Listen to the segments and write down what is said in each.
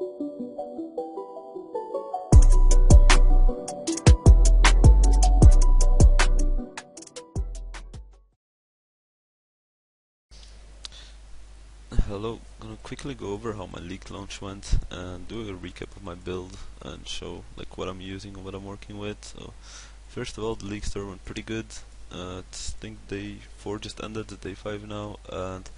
Hello, gonna quickly go over how my leak launch went and do a recap of my build and show like what I'm using and what I'm working with. So first of all, the leak store went pretty good. I think day 4 just ended, the day 5 now, and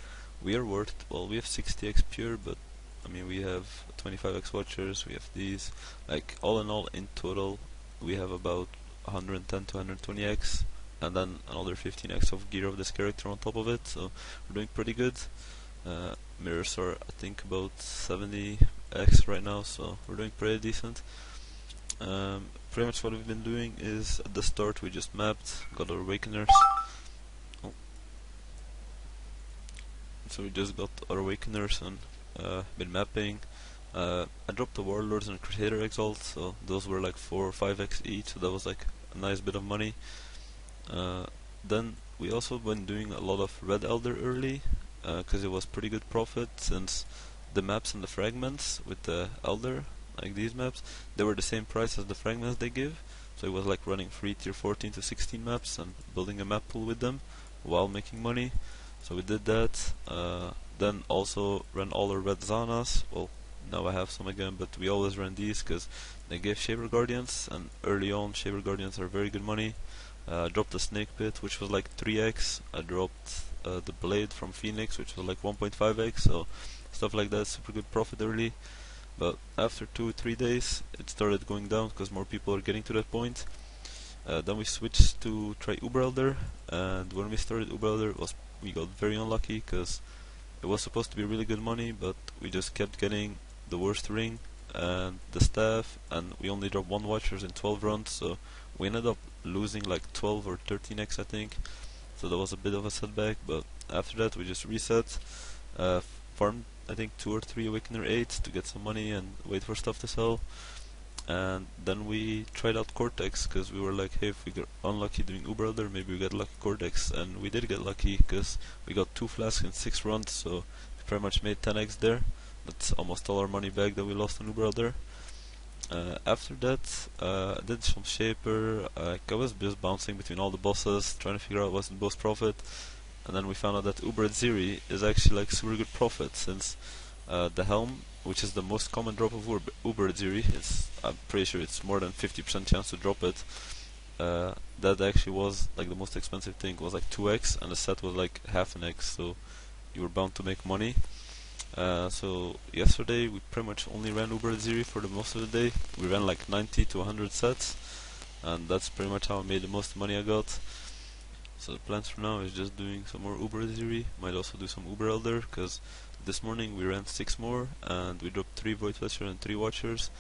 we are worth, well, we have 60x pure, but I mean we have 25x watchers, we have these, like all in all in total we have about 110 to 120x and then another 15x of gear of this character on top of it, so we're doing pretty good. Mirrors are I think about 70x right now, so we're doing pretty decent. Pretty much what we've been doing is at the start we just mapped, got our awakeners. Oh. So we just got our awakeners and been mapping. I dropped the warlords and crusader exalt, so those were like 4 or 5x each, so that was like a nice bit of money. Then we also been doing a lot of red elder early, because it was pretty good profit, since the maps and the fragments with the elder, like these maps, they were the same price as the fragments they give, so it was like running free tier 14 to 16 maps and building a map pool with them while making money. So we did that. Then also ran all our red Zanas. Well, now I have some again, but we always ran these because they gave Shaper Guardians, and early on Shaper Guardians are very good money. I dropped the Snake Pit, which was like 3x. I dropped the Blade from Phoenix, which was like 1.5x, so stuff like that, super good profit early. But after 2 or 3 days, it started going down because more people are getting to that point. Then we switched to try Uber Elder, and when we started Uber Elder, we got very unlucky because it was supposed to be really good money, but we just kept getting the worst ring and the staff, and we only dropped 1 watchers in 12 runs, so we ended up losing like 12 or 13x I think. So that was a bit of a setback, but after that we just reset, farmed I think 2 or 3 Awakener 8s to get some money and wait for stuff to sell. And then we tried out Cortex because we were like, hey, if we get unlucky doing Uber Elder, maybe we get lucky Cortex, and we did get lucky because we got 2 flasks in 6 runs, so we pretty much made 10x there. That's almost all our money back that we lost on Uber Elder. After that, I did some Shaper. I was just bouncing between all the bosses, trying to figure out what's the most profit. And then we found out that Uber Ziri is actually like super good profit, since the helm, which is the most common drop of Uber Ziri, I'm pretty sure it's more than 50% chance to drop it. That actually was like the most expensive thing. It was like 2x, and the set was like half an x, so you were bound to make money. So yesterday we pretty much only ran Uber Ziri for the most of the day. We ran like 90 to 100 sets, and that's pretty much how I made the most money I got. So the plans for now is just doing some more Uber Ziri. Might also do some Uber Elder, because this morning we ran 6 more and we dropped 3 Void Fletcher and 3 Watchers.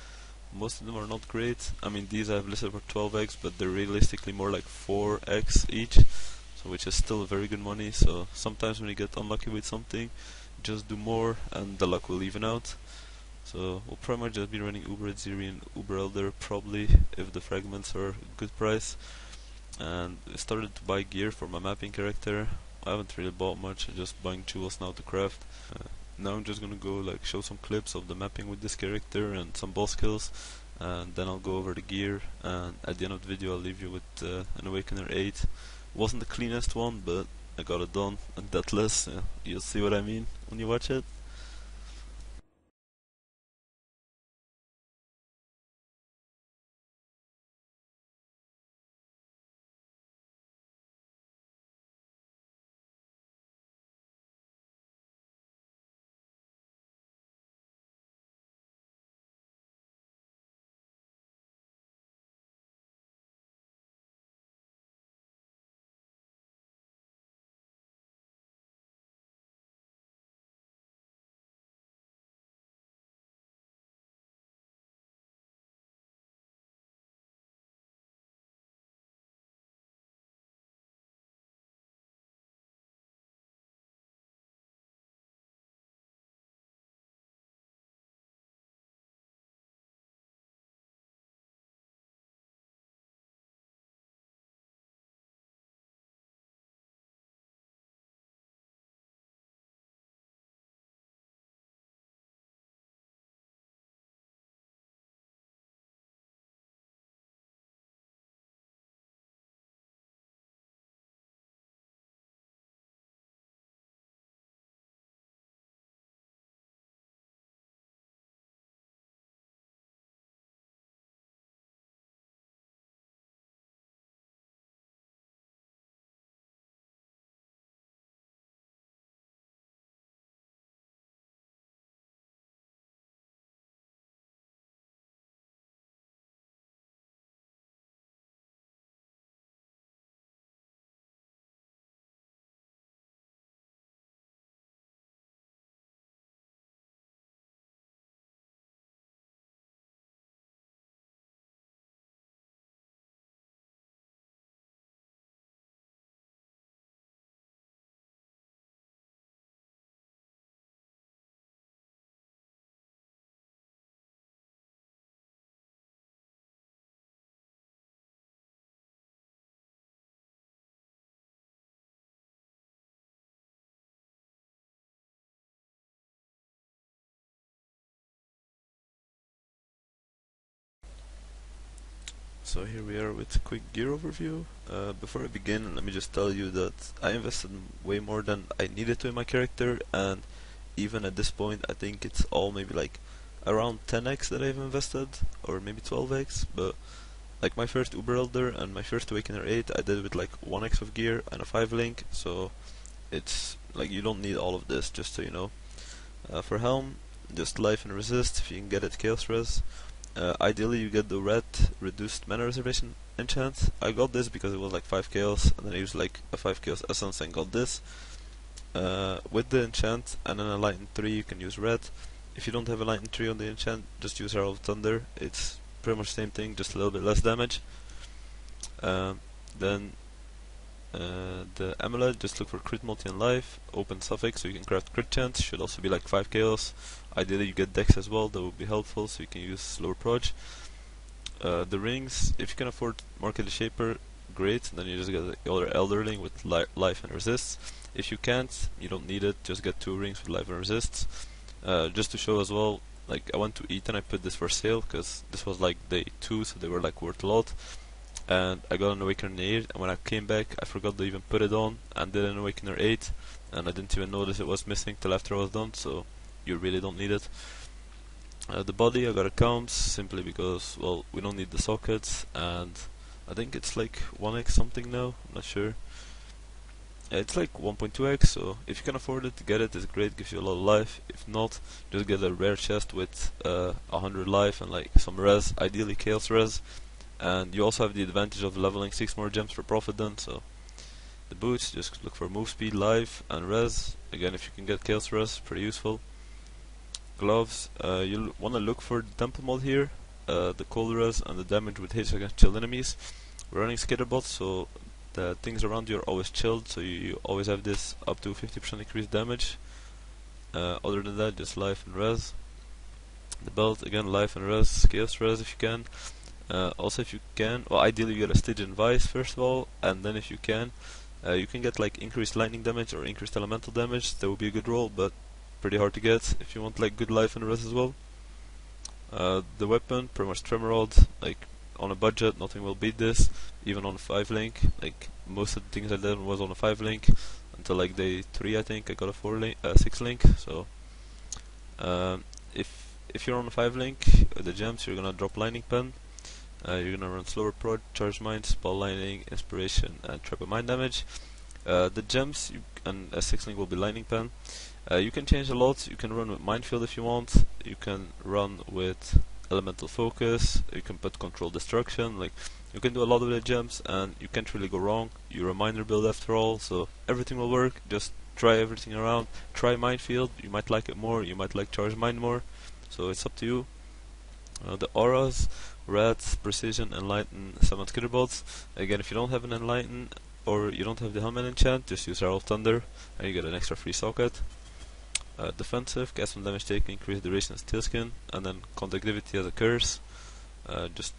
Most of them are not great. I mean, these I have listed for 12x, but they're realistically more like 4x each, so which is still very good money. So sometimes when you get unlucky with something, just do more and the luck will even out. So we'll pretty much just be running Uber Ziri and Uber Elder probably, if the fragments are a good price. And I started to buy gear for my mapping character. I haven't really bought much, I'm just buying jewels now to craft. Now I'm just gonna go like show some clips of the mapping with this character and some boss kills, and then I'll go over the gear, and at the end of the video I'll leave you with an Awakener 8. Wasn't the cleanest one, but I got it done, and deathless. You'll see what I mean when you watch it. So here we are with a quick gear overview. Before I begin, let me just tell you that I invested way more than I needed to in my character, and even at this point I think it's all maybe like around 10x that I've invested, or maybe 12x, but like my first Uber Elder and my first Awakener 8 I did with like 1x of gear and a 5 link, so it's like you don't need all of this, just so you know. For Helm, just life and resist if you can get it chaos res. Ideally you get the red reduced mana reservation enchant. I got this because it was like 5 chaos, and then I used like a 5 chaos essence and got this. With the enchant and then a Lightning 3 you can use red. If you don't have a Lightning 3 on the enchant, just use Herald of Thunder. It's pretty much the same thing, just a little bit less damage. Then the amulet, just look for crit multi and life, open suffix so you can craft crit chance, should also be like 5 chaos. Ideally you get dex as well, that would be helpful so you can use slower proj. The rings, if you can afford Market the Shaper, great, then you just get the other Elderling with life and resists. If you can't, you don't need it, just get 2 rings with life and resists. Just to show as well, like I went to eat and I put this for sale because this was like day 2, so they were like worth a lot. And I got an Awakener 8, and when I came back I forgot to even put it on and did an Awakener 8, and I didn't even notice it was missing till after I was done, so you really don't need it. The body I got accounts simply because, well, we don't need the sockets, and I think it's like 1x something now, I'm not sure. It's like 1.2x, so if you can afford it, get it, it's great, gives you a lot of life. If not, just get a rare chest with 100 life and like some res, ideally chaos res. And you also have the advantage of leveling 6 more gems for profit then, so the boots, just look for move speed, life and res. Again, if you can get chaos res, pretty useful. Gloves, you'll want to look for the temple mod here, the cold res and the damage with hits against chilled enemies. We're running skitterbots, so the things around you are always chilled, so you always have this up to 50% increased damage. Other than that, just life and res. The belt, again, life and res, chaos res if you can. Also if you can, well, ideally you get a Stygian Vice first of all, and then if you can get like increased lightning damage or increased elemental damage. That would be a good roll, but pretty hard to get if you want like good life and res as well. The weapon, pretty much Tremor Rod, like on a budget nothing will beat this, even on a 5 link. Like most of the things I did was on a 5 link until like day 3 I think I got a 6 link, so if you're on a 5 link, the gems, you're gonna drop Lightning Pen. You're gonna run slower prod, charge mind, spell lightning, inspiration, and trap of mind damage. The gems and a 6 link will be lightning pen. You can change a lot. You can run with minefield if you want. You can run with elemental focus. You can put control destruction. Like you can do a lot of the gems, and you can't really go wrong. You're a miner build after all, so everything will work. Just try everything around. Try minefield. You might like it more. You might like charge mind more. So it's up to you. The auras, red, precision, enlighten, summon skitterbots. Again, if you don't have an enlighten or you don't have the helmet enchant, just use Herald of Thunder and you get an extra free socket. Defensive, cast some damage taken, increase duration of Tailskin, and then conductivity as a curse. Just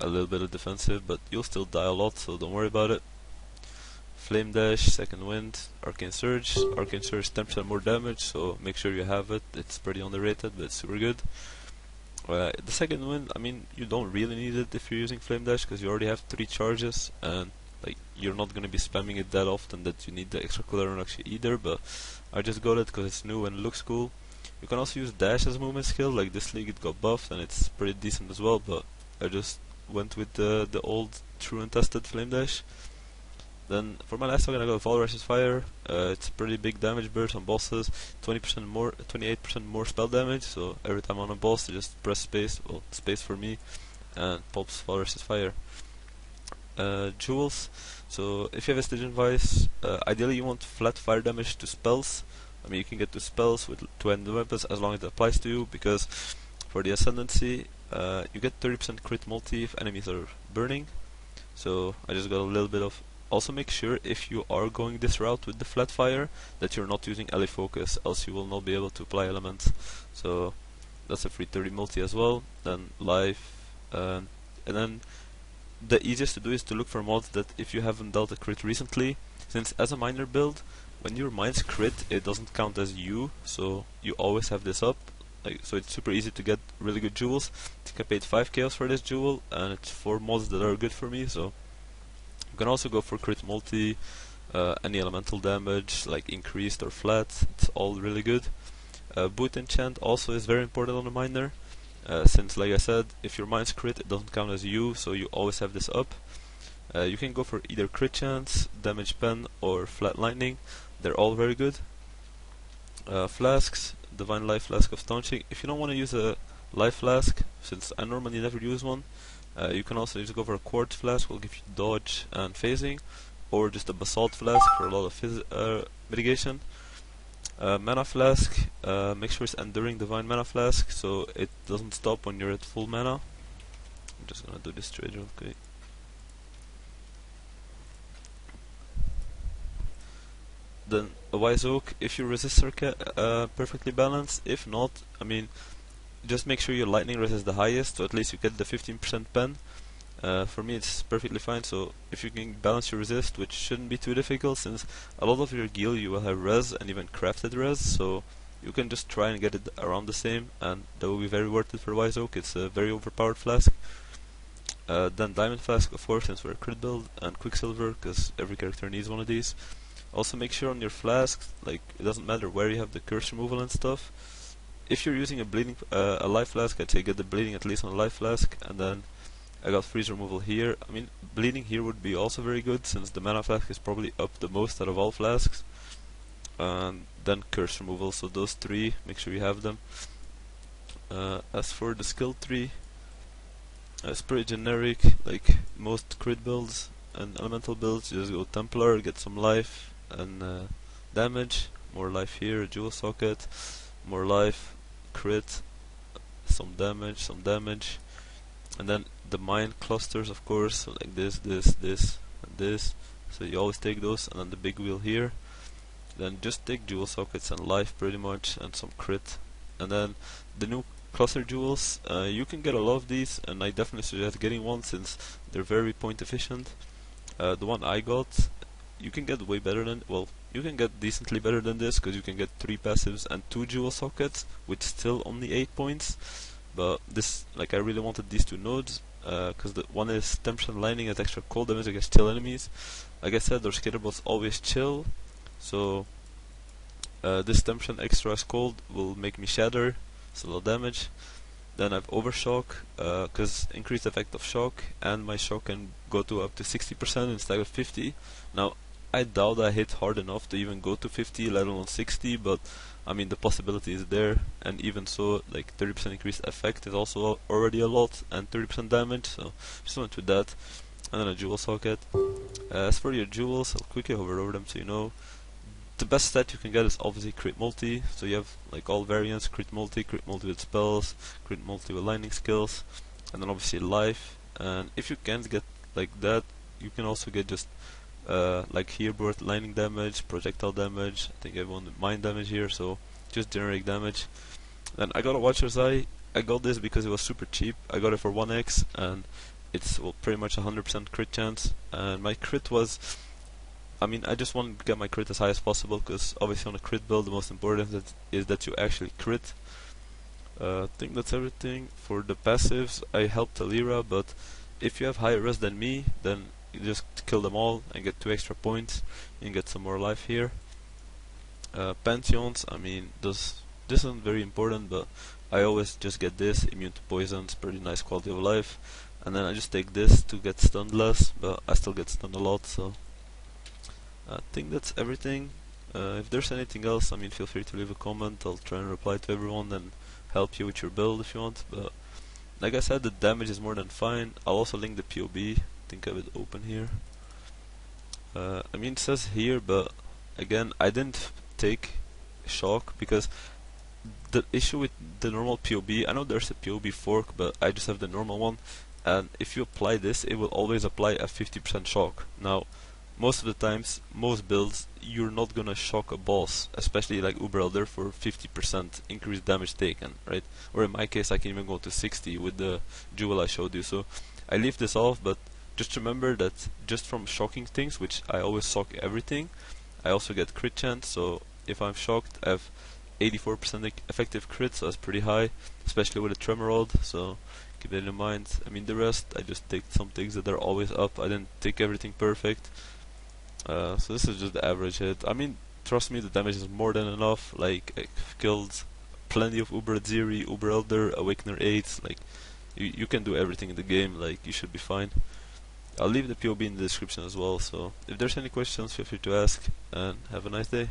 a little bit of defensive, but you'll still die a lot, so don't worry about it. Flame Dash, Second Wind, Arcane Surge. Arcane Surge 10% more damage, so make sure you have it. It's pretty underrated, but it's super good. The Second Wind, I mean, you don't really need it if you're using Flame Dash, because you already have 3 charges, and like you're not going to be spamming it that often that you need the extra cooldown actually either, but I just got it because it's new and it looks cool. You can also use Dash as a movement skill, like this league it got buffed and it's pretty decent as well, but I just went with the old true and tested Flame Dash. Then for my last token I got Fall Rush's Fire. It's a pretty big damage burst on bosses, 20% more, 28% more spell damage, so every time on a boss you just press space, well space for me, and pops Fall Rush's Fire. Jewels, so if you have a Stygian Vice, ideally you want flat fire damage to spells. I mean you can get to spells with 2 ended weapons as long as it applies to you, because for the Ascendancy you get 30% crit multi if enemies are burning, so I just got a little bit of. Also make sure if you are going this route with the flat fire that you're not using ally focus, else you will not be able to apply elements. So that's a free 30 multi as well. Then life, and then the easiest to do is to look for mods that if you haven't dealt a crit recently, since as a miner build when your mines crit it doesn't count as you, so you always have this up. like, so it's super easy to get really good jewels. I think I paid 5 chaos for this jewel, and it's 4 mods that are good for me. So you can also go for crit multi, any elemental damage like increased or flat. It's all really good. Boot enchant also is very important on a miner, since like I said, if your mine's crit it doesn't count as you, so you always have this up. You can go for either crit chance, damage pen, or flat lightning. They're all very good. Flasks, divine life flask of staunching. If you don't want to use a life flask, since I normally never use one, you can also just go for a quartz flask, will give you dodge and phasing, or just a basalt flask for a lot of mitigation. Mana flask, make sure it's enduring divine mana flask, so it doesn't stop when you're at full mana. I'm just gonna do this trade real quick. Then a wise oak, if your resists are perfectly balanced. If not, I mean, just make sure your lightning resist is the highest, so at least you get the 15% pen. For me it's perfectly fine, so if you can balance your resist, which shouldn't be too difficult since a lot of your gear you will have res and even crafted res, so you can just try and get it around the same, and that will be very worth it for wise oak. It's a very overpowered flask. Then diamond flask, of course, since we're a crit build, and quicksilver, because every character needs one of these. Also make sure on your flasks, like, it doesn't matter where you have the curse removal and stuff. If you're using a life flask, I'd say get the bleeding at least on a life flask, and then I got freeze removal here. I mean, bleeding here would be also very good, since the mana flask is probably up the most out of all flasks. And then curse removal, so those 3, make sure you have them. As for the skill tree, it's pretty generic, like most crit builds and elemental builds. You just go Templar, get some life and damage, more life here, jewel socket, more life, crit, some damage, and then the mine clusters, of course, so like this, and this, so you always take those, and then the big wheel here. Then just take jewel sockets and life pretty much, and some crit. And then the new cluster jewels, you can get a lot of these, and I definitely suggest getting one since they're very point efficient. The one I got, you can get way better than, well, you can get decently better than this, because you can get 3 passives and 2 jewel sockets with still only 8 points. But this, like, I really wanted these 2 nodes, because the one is Temptation Lightning as extra cold damage against chill enemies. Like I said, their skater bots always chill, so this Temptation extra as cold will make me shatter, so low damage. Then I have overshock, because increased effect of shock, and my shock can go to up to 60% instead of 50. Now, I doubt I hit hard enough to even go to 50, let alone 60, but I mean the possibility is there, and even so, like 30% increased effect is also already a lot, and 30% damage, so just went with that. And then a jewel socket. As for your jewels, I'll quickly hover over them so you know. The best stat you can get is obviously crit multi, so you have like all variants, crit multi with spells, crit multi with lightning skills, and then obviously life. And if you can't get like that, you can also get just like here both lightning damage, projectile damage, I think everyone with mind damage here, so just generic damage. Then I got a Watcher's Eye. I got this because it was super cheap. I got it for 1x, and it's, well, pretty much 100% crit chance, and my crit was, I mean, I just wanted to get my crit as high as possible, because obviously on a crit build the most important is that you actually crit. I think that's everything. For the passives, I helped Delirium, but if you have higher res than me, then you just kill them all and get 2 extra points and get some more life here. Pantheons, I mean, this isn't very important, but I always just get this, immune to poisons, pretty nice quality of life. And then I just take this to get stunned less, but I still get stunned a lot, so I think that's everything. If there's anything else, I mean, feel free to leave a comment. I'll try and reply to everyone and help you with your build if you want. But like I said, the damage is more than fine. I'll also link the POB. I think I have it open here. I mean, it says here, but again, I didn't take shock because the issue with the normal POB, I know there's a POB fork, but I just have the normal one. And if you apply this, it will always apply a 50% shock. Now, most of the times, most builds, you're not gonna shock a boss, especially like Uber Elder, for 50% increased damage taken, right? Or in my case, I can even go to 60 with the jewel I showed you. So I leave this off, but just remember that just from shocking things, which I always shock everything, I also get crit chance. So if I'm shocked, I have 84% effective crit, so that's pretty high, especially with a tremor ult, so keep that in mind. I mean, the rest, I just take some things that are always up. I didn't take everything perfect. So this is just the average hit. I mean, trust me, the damage is more than enough. Like, I've killed plenty of Uber Zeri, Uber Elder, Awakener 8. Like, you can do everything in the game. Like, you should be fine. I'll leave the POB in the description as well. So if there's any questions, feel free to ask. And have a nice day.